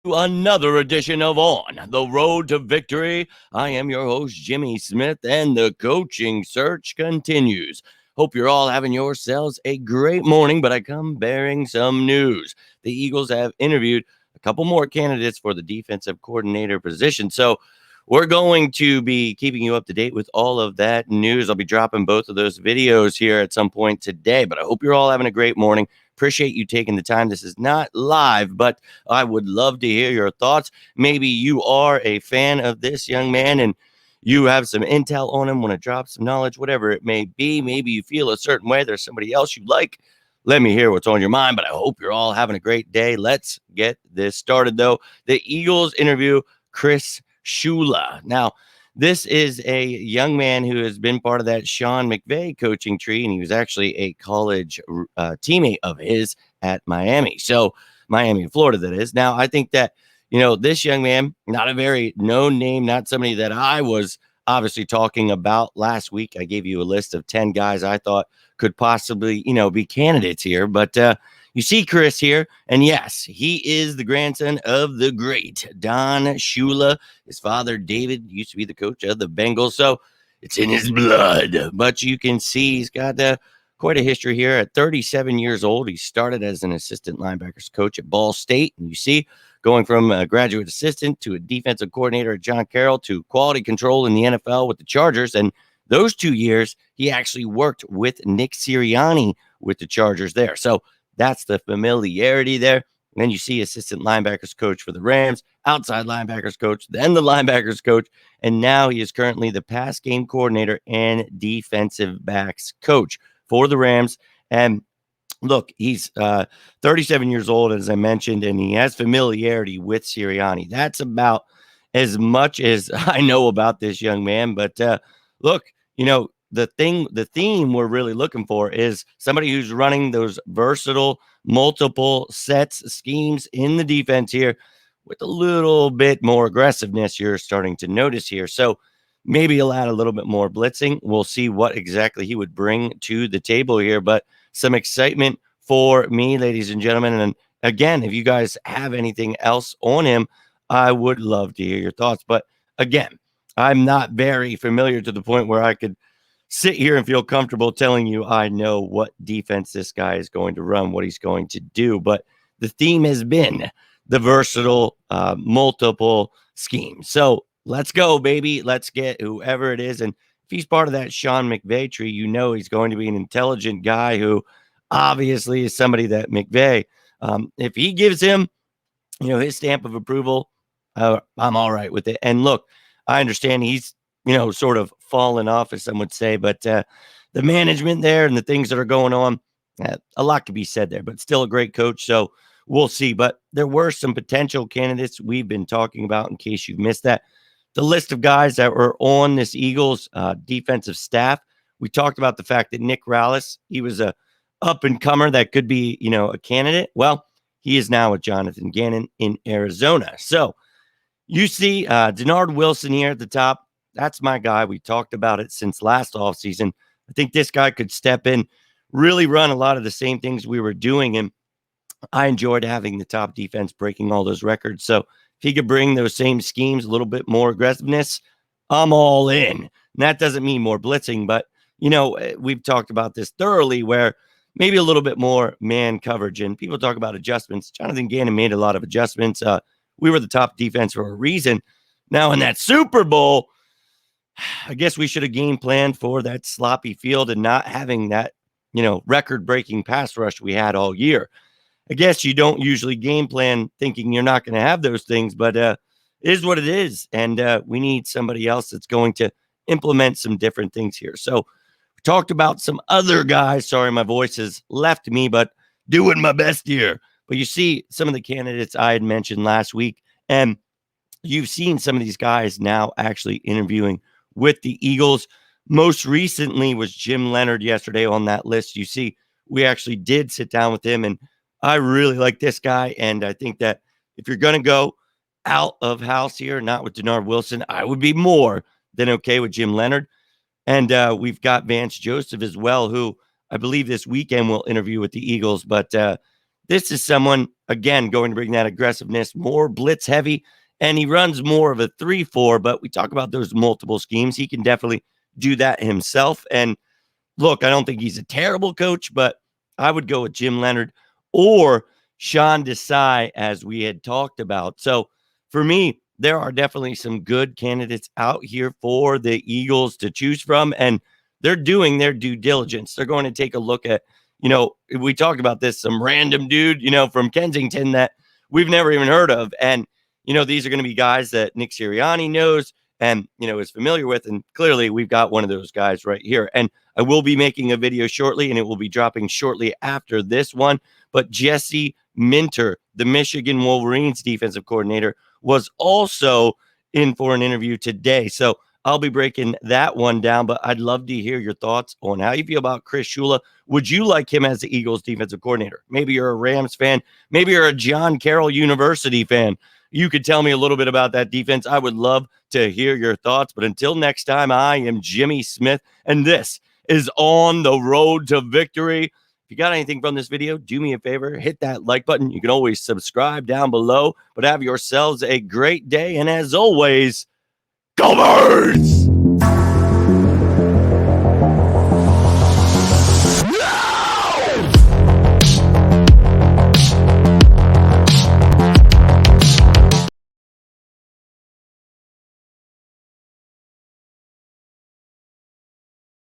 to another edition of On the Road to Victory. I am your host, Jimmy Smith, and the coaching search continues. Hope you're all having yourselves a great morning, but I come bearing some news. The Eagles have interviewed a couple more candidates for the defensive coordinator position. So we're going to be keeping you up to date with all of that news. I'll be dropping both of those videos here at some point today, but I hope you're all having a great morning. Appreciate you taking the time. This is not live, but I would love to hear your thoughts. Maybe you are a fan of this young man and you have some intel on him, want to drop some knowledge, whatever it may be. Maybe you feel a certain way. There's somebody else you like. Let me hear what's on your mind, but I hope you're all having a great day. Let's get this started, though. The Eagles interview Chris Shula. Now, this is a young man who has been part of that Sean McVay coaching tree, and he was actually a college teammate of his at Miami. So, Miami, Florida, that is. Now, I think that, this young man, not a very known name, not somebody that I was obviously talking about last week. I gave you a list of 10 guys I thought could possibly, be candidates here. But you see Chris here, and yes, he is the grandson of the great Don Shula. His father, David, used to be the coach of the Bengals, so it's in his blood. But you can see he's got quite a history here. At 37 years old, he started as an assistant linebackers coach at Ball State, and you see going from a graduate assistant to a defensive coordinator at John Carroll to quality control in the NFL with the Chargers. And those 2 years, he actually worked with Nick Sirianni with the Chargers there. So that's the familiarity there. And then you see assistant linebackers coach for the Rams, outside linebackers coach, then the linebackers coach, and now he is currently the pass game coordinator and defensive backs coach for the Rams. And look, he's 37 years old, as I mentioned, and he has familiarity with Sirianni. That's about as much as I know about this young man. But look, the theme we're really looking for is somebody who's running those versatile, multiple sets, schemes in the defense here with a little bit more aggressiveness you're starting to notice here. So maybe he'll add a little bit more blitzing. We'll see what exactly he would bring to the table here, but some excitement for me, ladies and gentlemen. And again, if you guys have anything else on him, I would love to hear your thoughts. But again, I'm not very familiar to the point where I could sit here and feel comfortable telling you I know what defense this guy is going to run, what he's going to do. But the theme has been the versatile, multiple scheme. So let's go, baby. Let's get whoever it is. And if he's part of that Sean McVay tree, he's going to be an intelligent guy who obviously is somebody that McVay, if he gives him, his stamp of approval, I'm all right with it. And look, I understand he's, sort of fallen off, as some would say, but the management there and the things that are going on, a lot could be said there, but still a great coach. So we'll see. But there were some potential candidates we've been talking about in case you've missed that. The list of guys that were on this Eagles defensive staff, we talked about the fact that Nick Rallis, he was a up-and-comer that could be, a candidate. Well, he is now with Jonathan Gannon in Arizona. So you see Denard Wilson here at the top. That's my guy. We talked about it since last offseason. I think this guy could step in, really run a lot of the same things we were doing. And I enjoyed having the top defense breaking all those records. So if he could bring those same schemes, a little bit more aggressiveness, I'm all in. And that doesn't mean more blitzing, but, we've talked about this thoroughly where maybe a little bit more man coverage. And people talk about adjustments. Jonathan Gannon made a lot of adjustments. We were the top defense for a reason. Now in that Super Bowl, I guess we should have game planned for that sloppy field and not having that, record-breaking pass rush we had all year. I guess you don't usually game plan thinking you're not going to have those things, but it is what it is. And we need somebody else that's going to implement some different things here. So we talked about some other guys. Sorry, my voice has left me, but doing my best here. But you see some of the candidates I had mentioned last week, and you've seen some of these guys now actually interviewing with the Eagles. Most recently was Jim Leonard yesterday on that list. You see, we actually did sit down with him, and I really like this guy. And I think that if you're going to go out of house here, not with Denard Wilson, I would be more than okay with Jim Leonard. And we've got Vance Joseph as well, who I believe this weekend will interview with the Eagles. But this is someone, again, going to bring that aggressiveness, more blitz heavy, and he runs more of a 3-4. But we talk about those multiple schemes. He can definitely do that himself. And look, I don't think he's a terrible coach, but I would go with Jim Leonhard or Sean Desai, as we had talked about. So for me, there are definitely some good candidates out here for the Eagles to choose from, and they're doing their due diligence. They're going to take a look at, we talked about this, some random dude, from Kensington that we've never even heard of. And, these are going to be guys that Nick Sirianni knows and, is familiar with. And clearly we've got one of those guys right here. And I will be making a video shortly, and it will be dropping shortly after this one. But Jesse Minter, the Michigan Wolverines defensive coordinator, was also in for an interview today. So I'll be breaking that one down, but I'd love to hear your thoughts on how you feel about Chris Shula. Would you like him as the Eagles defensive coordinator? Maybe you're a Rams fan. Maybe you're a John Carroll University fan. You could tell me a little bit about that defense. I would love to hear your thoughts. But until next time, I am Jimmy Smith, and this is On the Road to Victory. If you got anything from this video, do me a favor, hit that like button. You can always subscribe down below, but have yourselves a great day. And as always, go Birds!